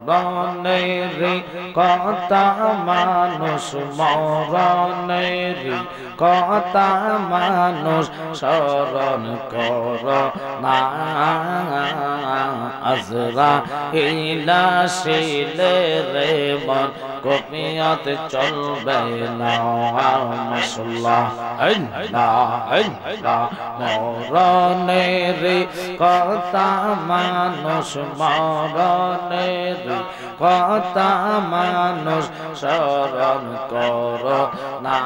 মরণেরি কথা মানুষ মরণেরি কথা মানুষ স্মরণ কর না আজরাইল আসিলে রে মন কপিয়ত চলবে না মাশাআল্লাহ মরণেরি কথা মানুষ মরণেরি কথা মানুষ স্মরণ কর না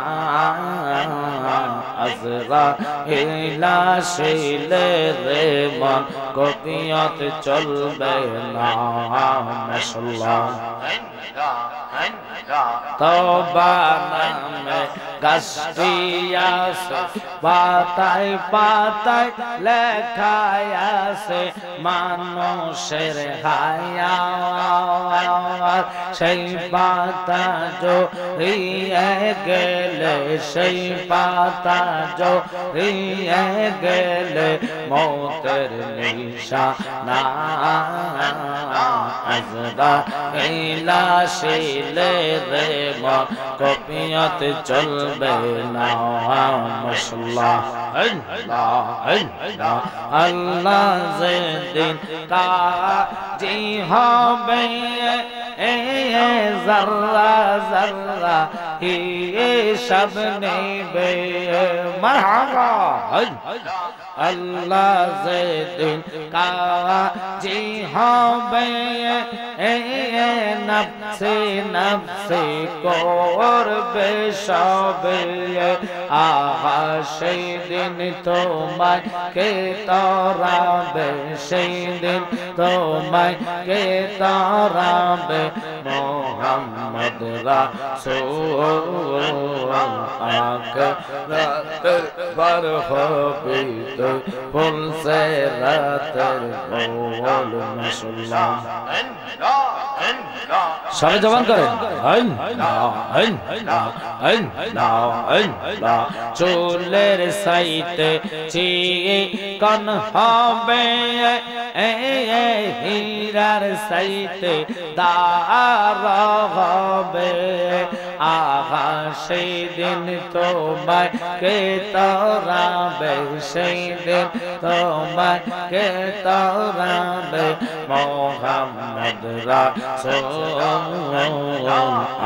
আজরাইল আসিলে রে মন কপিয়ত চলবে না মাশাআল্লাহ তওবা নামে গাছটি আছে পাতায় পাতায় লেখায় আছে মানুষের হায়াত সেই পাতা জড়িয়ে গেলে সেই পাতা জড়িয়ে গেলে মৌতের নিশানা আজরাইল আসিলে রে মন কপিয়ত চলবে না মাশাআল্লাহ আল্লাহ যেদিন কাজী হবে জর্রা জর্রা হিসাব নেবে মারহাবা আল্লাহ যেদিন কাজী হবে নফসে নফসে করবে সবে আহা সেই দিন তোমায় কে তাড়াবে সেই দিন তোমায় কে তাড়াবে মোহাম্মদ রাসূল আখরাত পার হবে তো ফুল সে রাতের বল মাশাআল্লাহ সবাই জবান করেন চুলের সাইতে চিকন হবে হীরার সাইতে দার হবে আহা সেই দিন তোমায় কে তাড়াবে সেই দিন তোমায় কে তাড়াবে মোহাম্মদ রাসূল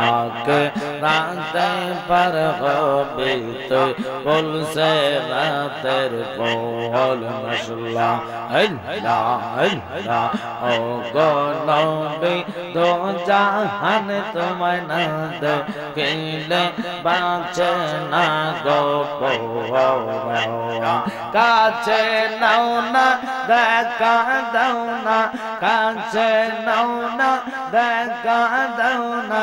আকে রাতে পার হবে তো বলছে রাতের বল মাশাআল্লাহ ও গো নবী দো জাহান তোমায় না দেখিলে বাঁচে না গো কাছে নাও না দেখা দাও না কাছে নাও না দেখা দাও না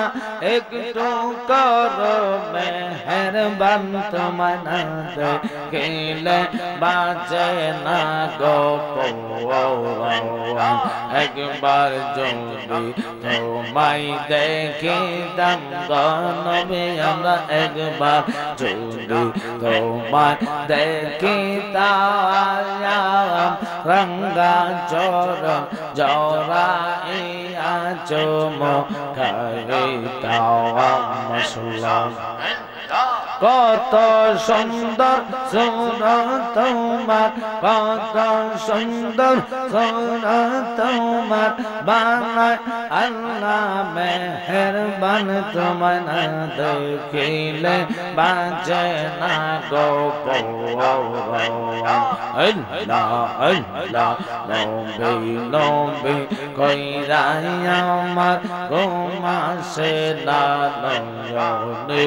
একটু করো মেহেরবান তোমায় না দেখিলে বাঁচে না গো একবার যদি তোমায় দেখিতাম গো নবী আমরা একবার যদি তোমায় দেখিতাম রঙ্গা চোর জরাইয়া চুমো খাইতাম মাশাআল্লাহ কত সুন্দর সুরত তোমার কত সুন্দর সুরত তোমার বানায় আল্লাহ মেহেরবান তোমায় না দেখিলে বাঁচে না গো নবী নবী কইরা আমার ঘুমাসে না নয়নে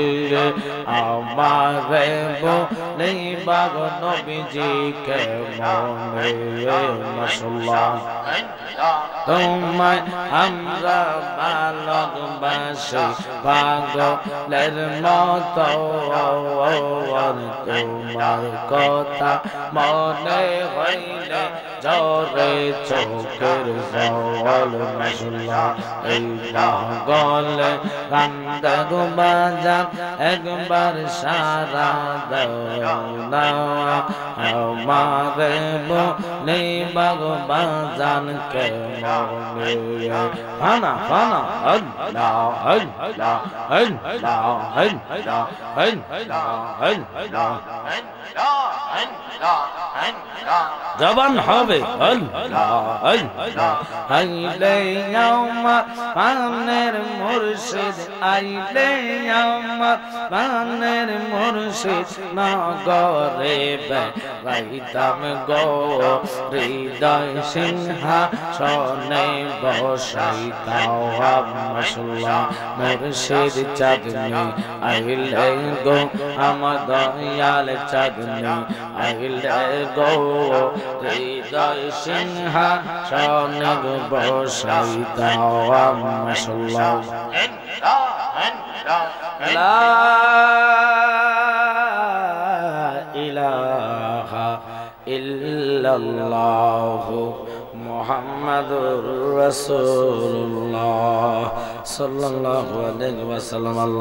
আমারে বলে বাগ নবীজিকে মনে মাশাআল্লাহ তোমায় আমরা ভালোবাসি পাগলের মতো তোমার কথা মনে হইলে জরে চোখের জল মাশাআল্লাহ এই পাগলে কান্দে গো বাজান একবার সারা দাও না আমারে বলে বাগো বাজান কে মনে ফানা ফানা আল্লাহ আল্লাহ আল্লাহ আল্লাহ আল্লাহ জবান হবে আল্লাহ আল্লাহ আইলে আমার পানের মুর্শিদ আইলে আমার পানের মুর্শিদ নগরে বেড়াইতাম গো হৃদয় সিংহাসনে বসাইতাম মাশাআল্লাহ মুর্শিদ চাঁদনি আইলে গো আমার দয়াল চাঁদনি আইলে গো হৃদয় সিংহাসনে বসাইতাম মাশাআল্লাহ লা ইলাহা ইল্লাল্লাহ মুহাম্মাদুর রাসূলুল্লাহ সাল্লাল্লাহু আলাইহি ওয়াসাল্লাম।